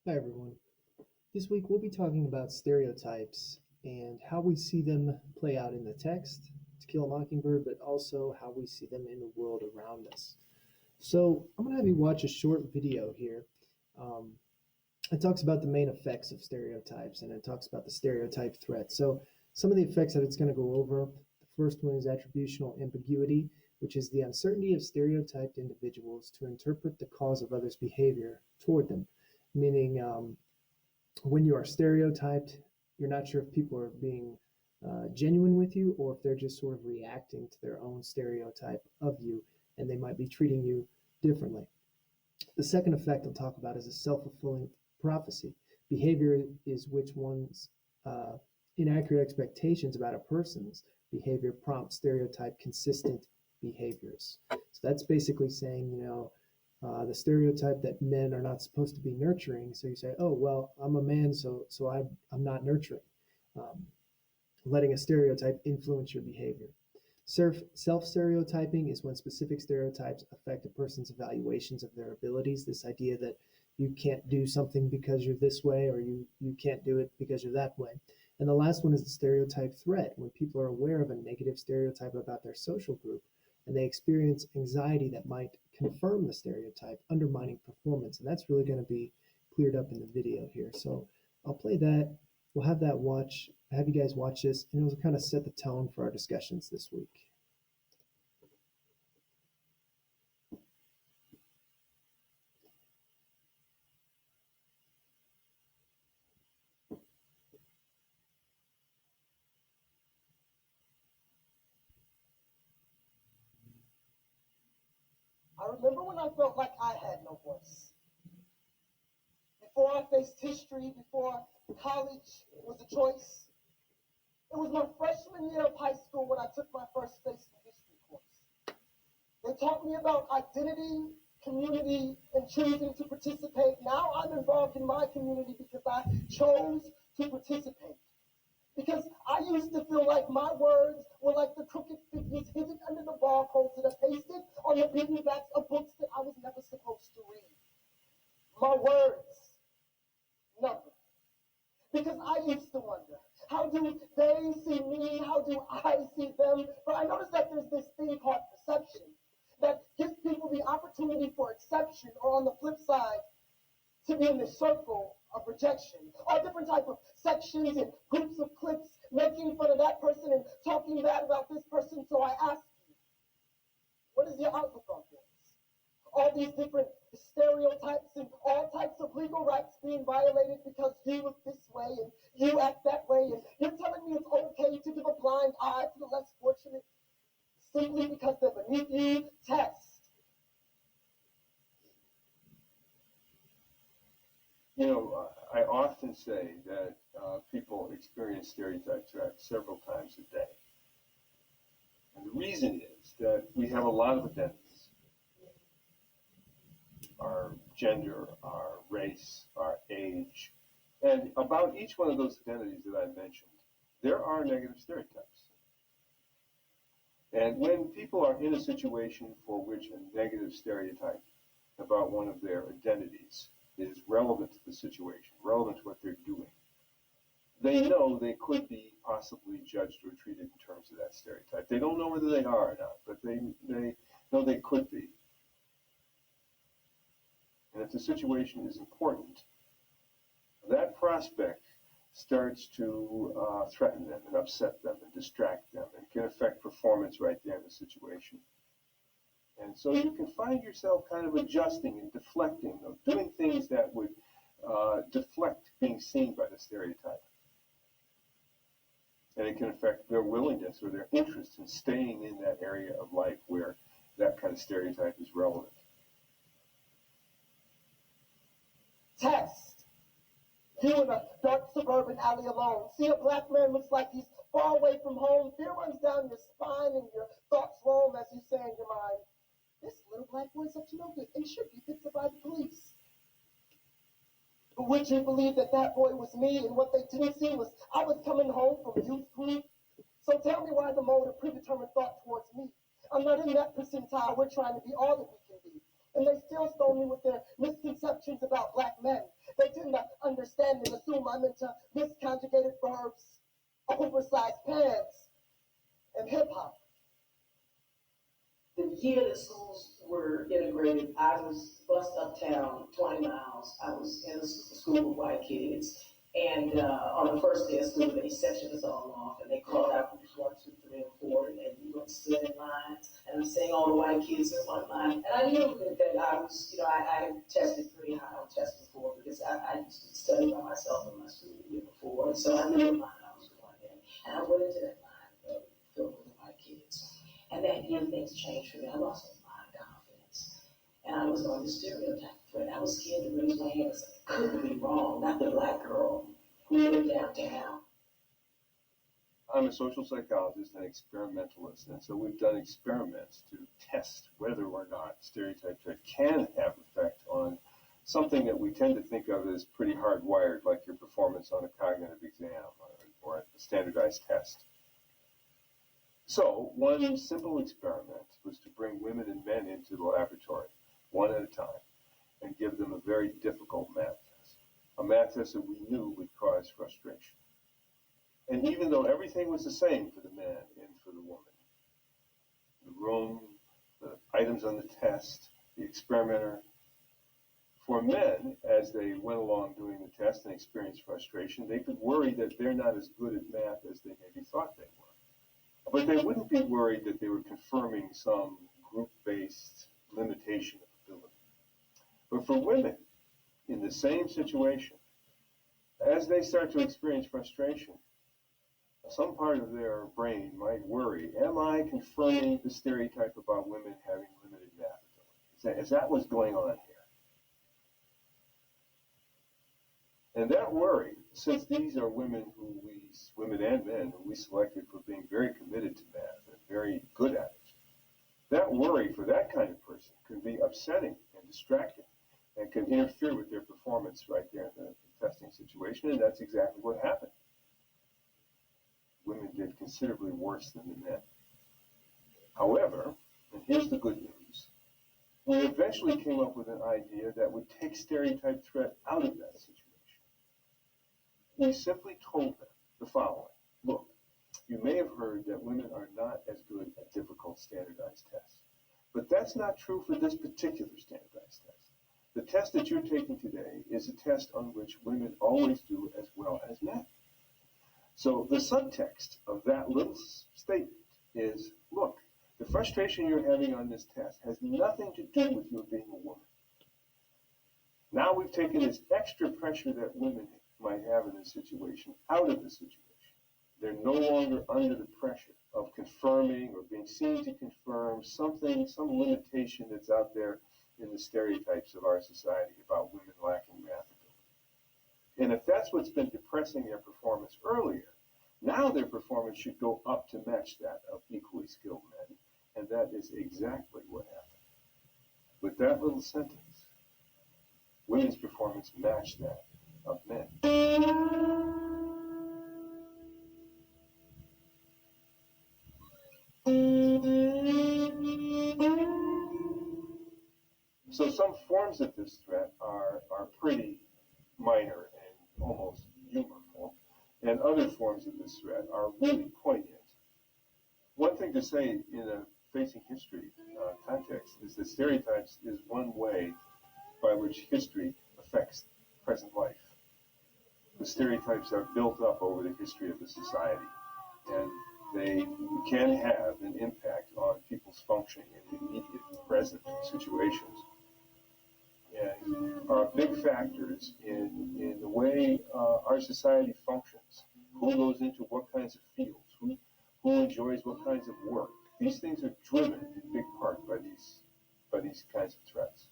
Hi, everyone. This week we'll be talking about stereotypes and how we see them play out in the text, To Kill a Mockingbird, but also how we see them in the world around us. So, I'm going to have you watch a short video here. Um, it talks about the main effects of stereotypes and it talks about the stereotype threat. So, some of the effects that it's going to go over, the first one is attributional ambiguity, which is the uncertainty of stereotyped individuals to interpret the cause of others' behavior toward them, meaning when you are stereotyped, you're not sure if people are being genuine with you or if they're just sort of reacting to their own stereotype of you and they might be treating you differently. The second effect I'll talk about is a self fulfilling prophecy. Behavior is which one's inaccurate expectations about a person's behavior prompt stereotype consistent behaviors. So that's basically saying, the stereotype that men are not supposed to be nurturing. So you say, oh, well, I'm a man, so I'm not nurturing. Um, Letting a stereotype influence your behavior. Self-stereotyping is when specific stereotypes affect a person's evaluations of their abilities. This idea that you can't do something because you're this way or you can't do it because you're that way. And the last one is the stereotype threat, when people are aware of a negative stereotype about their social group and they experience anxiety that might confirm the stereotype, undermining performance. And that's really going to be cleared up in the video here. So I'll play that. We'll have you guys watch this, and it'll kind of set the tone for our discussions this week. I remember when I felt like I had no voice. Before I faced history, before college was a choice, it was my freshman year of high school when I took my first basic history course. They taught me about identity, community, and choosing to participate. Now I'm involved in my community because I chose to participate. Because I used to feel like my words were like the crooked figures hidden under the barcodes that are pasted on the beaten backs of books that I was never supposed to read. My words, nothing. Because I used to wonder, how do they see me? How do I see them? But I noticed that there's this thing called perception that gives people the opportunity for exception, or on the flip side, to be in the circle of rejection. All different type of sections and groups of cliques making fun of that person and talking bad about this person. So I ask you, what is your outlook on things? All these different stereotypes and all types of legal rights being violated because you look this way and you act that way, and you're telling me it's okay to give a blind eye to the less fortunate simply because they're beneath you? Test. I often say that people experience stereotype threat several times a day. And the reason is that we have a lot of identities. Our gender, our race, our age. And about each one of those identities that I mentioned, there are negative stereotypes. And when people are in a situation for which a negative stereotype about one of their identities is relevant to the situation, relevant to what they're doing, they know they could be possibly judged or treated in terms of that stereotype. They don't know whether they are or not, but they know they could be. And if the situation is important, that prospect starts to threaten them and upset them and distract them and can affect performance right there in the situation. And so you can find yourself kind of adjusting and deflecting, doing things that would deflect being seen by the stereotype. And it can affect their willingness or their interest in staying in that area of life where that kind of stereotype is relevant. Test. You in a dark suburban alley alone. See a black man looks like he's far away from home. Fear runs down your spine and your thoughts roam as you say in your mind, this little black boy's up to no good and should be picked up by the police. But would you believe that that boy was me, and what they didn't see was I was coming home from youth group? So tell me why the mode of predetermined thought towards me. I'm not in that percentile. We're trying to be all that we can be. And they still stone me with their misconceptions about black men. They tend to men and assume I'm into misconjugated verbs, oversized pants, and hip hop. The year that schools were integrated, I was bused uptown 20 miles. I was in a school with white kids. And on the first day of school, they sectioned us all off and they called out groups 1, 2, 3, and 4. And we went to sit in lines and I'm seeing all the white kids in one line. And I knew that I was, I had tested pretty high on tests before because I used to study by myself in my school the year before. And so I knew what line I was going in. And I went into that line filled with white kids. And that year things changed for me. I lost a lot of confidence. And I was on the stereotype thread. I was scared to raise my hand because I couldn't be wrong, not the black girl who lived downtown. I'm a social psychologist and experimentalist, and so we've done experiments to test whether or not stereotype threat can have effect on something that we tend to think of as pretty hardwired, like your performance on a cognitive exam or a standardized test. So one simple experiment was to bring women and men into the laboratory, one at a time, and give them a very difficult math test, a math test that we knew would cause frustration. And even though everything was the same for the man and for the woman, the room, the items on the test, the experimenter, for men, as they went along doing the test and experienced frustration, they could worry that they're not as good at math as they maybe thought they were. But they wouldn't be worried that they were confirming some group-based limitation of ability. But for women, in the same situation, as they start to experience frustration, some part of their brain might worry, am I confirming the stereotype about women having limited math ability? Is that what's going on here? And that worry, since these are women and men who we selected for being very committed to math and very good at it, that worry for that kind of person can be upsetting and distracting and can interfere with their performance right there in the testing situation, and that's exactly what happened. Women did considerably worse than the men. However, and here's the good news, we eventually came up with an idea that would take stereotype threat out of that situation. We simply told them the following. Look, you may have heard that women are not as good at difficult standardized tests. But that's not true for this particular standardized test. The test that you're taking today is a test on which women always do as well as men. So the subtext of that little statement is, look, the frustration you're having on this test has nothing to do with you being a woman. Now we've taken this extra pressure that women might have in this situation out of the situation. They're no longer under the pressure of confirming or being seen to confirm something, some limitation that's out there in the stereotypes of our society about women lacking math ability. And if that's what's been depressing their performance earlier, now their performance should go up to match that of equally skilled men, and that is exactly what happened. With that little sentence, women's performance matched that of men. So some forms of this threat are pretty minor and almost humorful, and other forms of this threat are really poignant. One thing to say in a facing history context is that stereotypes is one way by which history affects present life. The stereotypes are built up over the history of the society, and they can have an impact on people's functioning in immediate present situations, and are big factors in the way our society functions, who goes into what kinds of fields, who enjoys what kinds of work. These things are driven in big part by these kinds of threats.